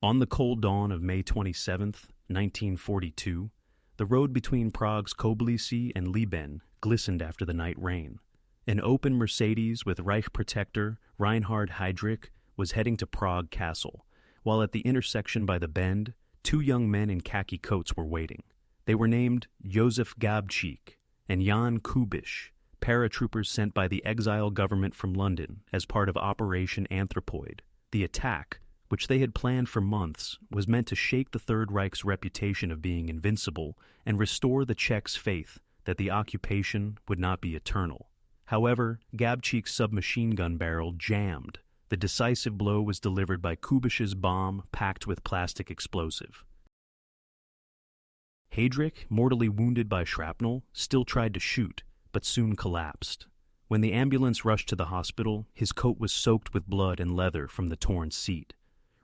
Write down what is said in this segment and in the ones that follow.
On the cold dawn of May 27th, 1942, the road between Prague's Koblice and Liben glistened after the night rain. An open Mercedes with Reich protector Reinhard Heydrich was heading to Prague Castle, while at the intersection by the Bend, two young men in khaki coats were waiting. They were named Josef Gabčík and Jan Kubiš, paratroopers sent by the exile government from London as part of Operation Anthropoid. The attack, which they had planned for months, was meant to shake the Third Reich's reputation of being invincible and restore the Czechs' faith that the occupation would not be eternal. However, Gabčík's submachine gun barrel jammed. The decisive blow was delivered by Kubiš's bomb packed with plastic explosive. Heydrich, mortally wounded by shrapnel, still tried to shoot, but soon collapsed. When the ambulance rushed to the hospital, his coat was soaked with blood and leather from the torn seat.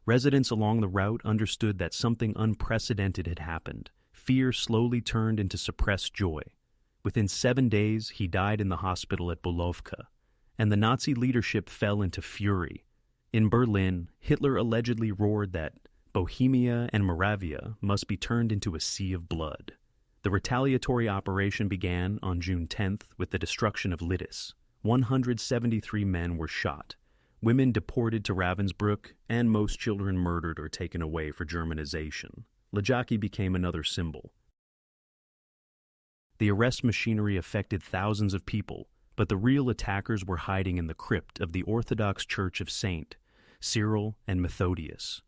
Residents along the route understood that something unprecedented had happened. Fear slowly turned into suppressed joy. Within 7 days, he died in the hospital at Bulovka, and the Nazi leadership fell into fury. In Berlin, Hitler allegedly roared that Bohemia and Moravia must be turned into a sea of blood. The retaliatory operation began on June 10th with the destruction of Lidice. 173 men were shot, women deported to Ravensbrück, and most children murdered or taken away for Germanization. Ležáky became another symbol. The arrest machinery affected thousands of people, but the real attackers were hiding in the crypt of the Orthodox Church of St. Cyril and Methodius.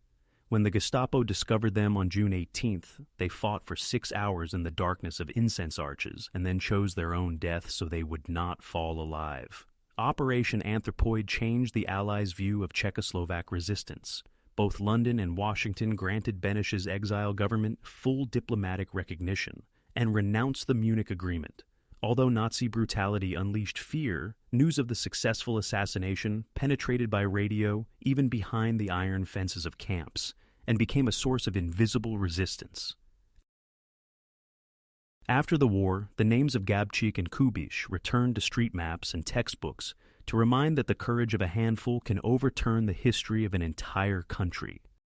When the Gestapo discovered them on June 18th, they fought for 6 hours in the darkness of incense arches and then chose their own death so they would not fall alive. Operation Anthropoid changed the Allies' view of Czechoslovak resistance. Both London and Washington granted Beneš's exile government full diplomatic recognition and renounced the Munich Agreement. Although Nazi brutality unleashed fear, news of the successful assassination penetrated by radio even behind the iron fences of camps and became a source of invisible resistance. After the war, the names of Gabčík and Kubiš returned to street maps and textbooks to remind that the courage of a handful can overturn the history of an entire country.